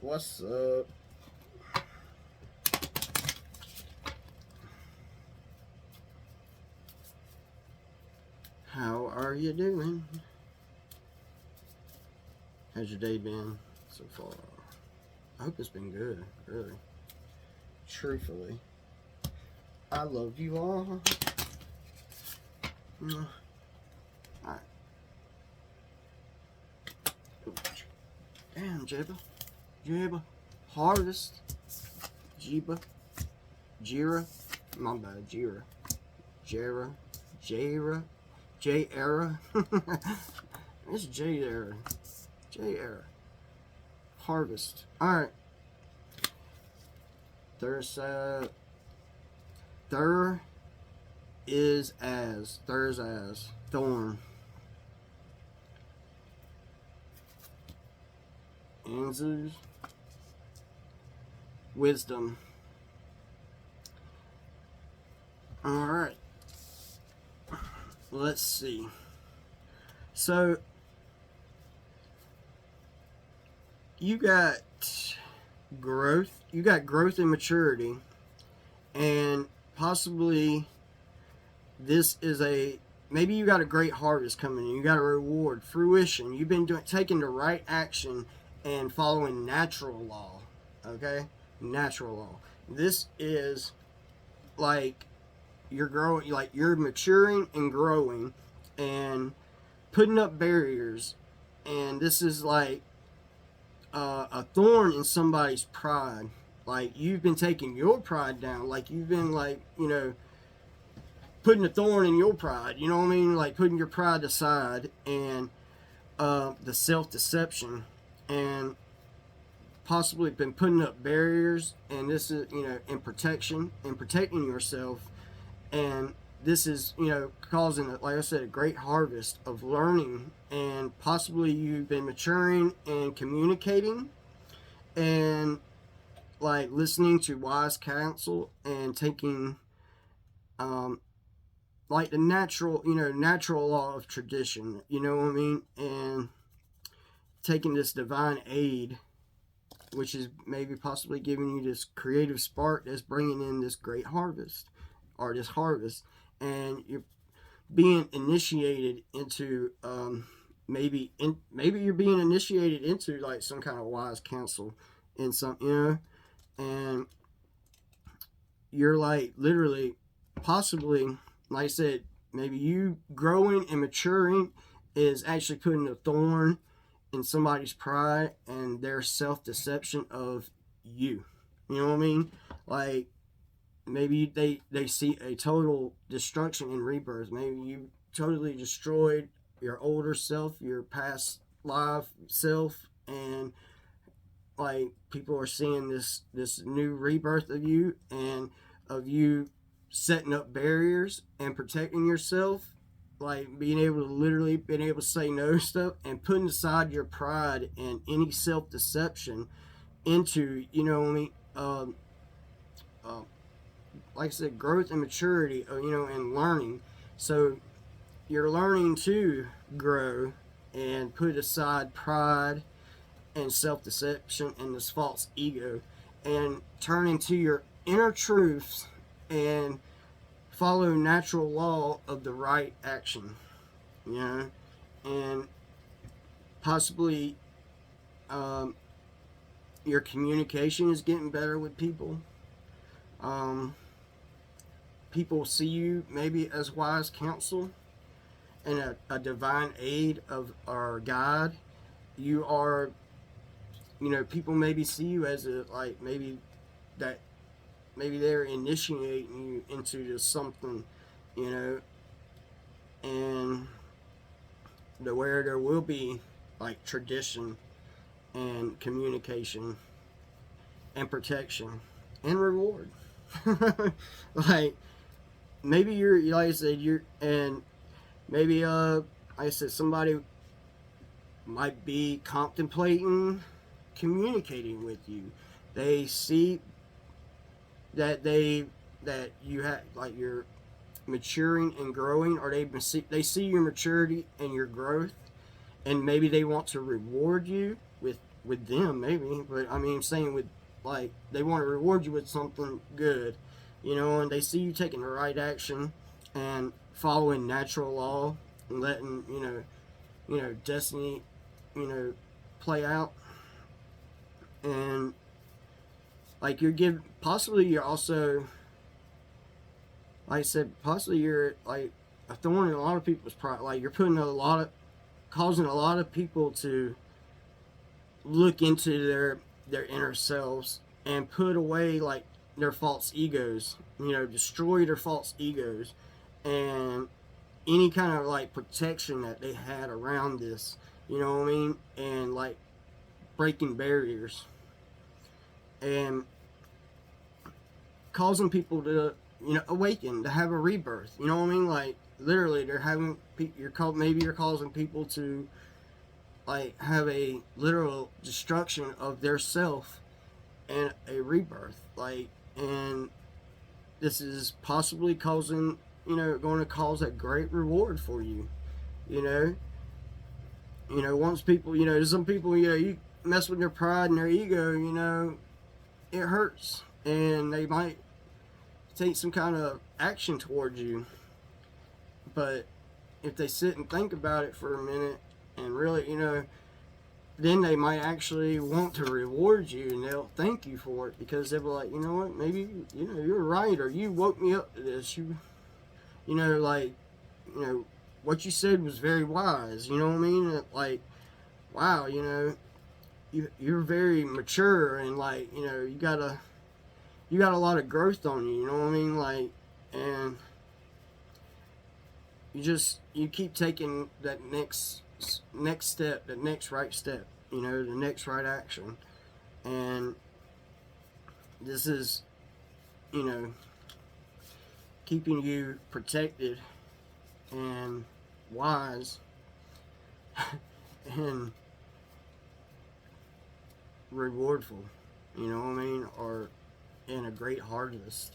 What's up? How are you doing? How's your day been so far? I hope it's been good, really. Truthfully. I love you all. Alright. Damn, Jeba. Harvest. Jera. My bad, Jera. J-era. It's J-era. J-era. Harvest. Alright. Thurisaz. Thurisaz. Thorn. Ansuz. Wisdom. Alright. Let's see. So, you got growth. You got growth and maturity. And possibly this is maybe you got a great harvest coming in. You got a reward, fruition. You've been taking the right action and following natural law. Okay? Natural law. This is like you're growing, like you're maturing and growing and putting up barriers. And this is like a thorn in somebody's pride. Like you've been taking your pride down. Like you've been like, putting a thorn in your pride. You know what I mean? Like putting your pride aside and the self-deception and possibly been putting up barriers. And this is, in protection and protecting yourself. And this is, causing, like I said, a great harvest of learning. And possibly you've been maturing and communicating and like listening to wise counsel and taking like the natural law of tradition, you know what I mean, and taking this divine aid, which is maybe possibly giving you this creative spark that's bringing in this great harvest or this harvest. And you're being initiated into maybe you're being initiated into like some kind of wise counsel in some, and you're like literally possibly, like I said, maybe you growing and maturing is actually putting a thorn in somebody's pride and their self-deception of you. You know what I mean? Like maybe they see a total destruction and rebirth. Maybe you totally destroyed your older self, your past life self, and like people are seeing this new rebirth of you and of you setting up barriers and protecting yourself, like being able to say no to stuff and putting aside your pride and any self-deception into, like I said, growth and maturity, and learning. So you're learning to grow and put aside pride and self-deception and this false ego and turn into your inner truths and follow natural law of the right action, and possibly your communication is getting better with people. People see you maybe as wise counsel and a divine aid of our guide. You are, people maybe see you as maybe they're initiating you into just something, and where there will be like tradition and communication and protection and reward. Like maybe you're, like I said, and maybe like I said, somebody might be contemplating communicating with you. They see that you have, like, you're maturing and growing, or they see your maturity and your growth, and maybe they want to reward you with with them maybe, but I mean, I'm saying with, like, they want to reward you with something good, you know, and they see you taking the right action and following natural law and letting, destiny, play out. And like you're also, like I said, possibly you're like a thorn in a lot of people's pride. Like you're causing a lot of people to look into their inner selves and put away like their false egos, destroy their false egos and any kind of like protection that they had around this, you know what I mean? And like breaking barriers and causing people to, awaken, to have a rebirth, you know what I mean? Like literally they're having, maybe you're causing people to like have a literal destruction of their self and a rebirth, like, and this is possibly causing, going to cause a great reward for you, you know. Once people, some people, you mess with their pride and their ego, it hurts, and they might take some kind of action towards you. But if they sit and think about it for a minute and really, then they might actually want to reward you, and they'll thank you for it, because they'll be like, you know what, maybe, you're right, or you woke me up to this. Like, what you said was very wise, you know what I mean? Like, wow, you're very mature, and like, you got a lot of growth on you, you know what I mean? Like, and you keep taking that next step, the next right step, the next right action. And this is, keeping you protected and wise and rewardful, you know what I mean? Or in a great harvest.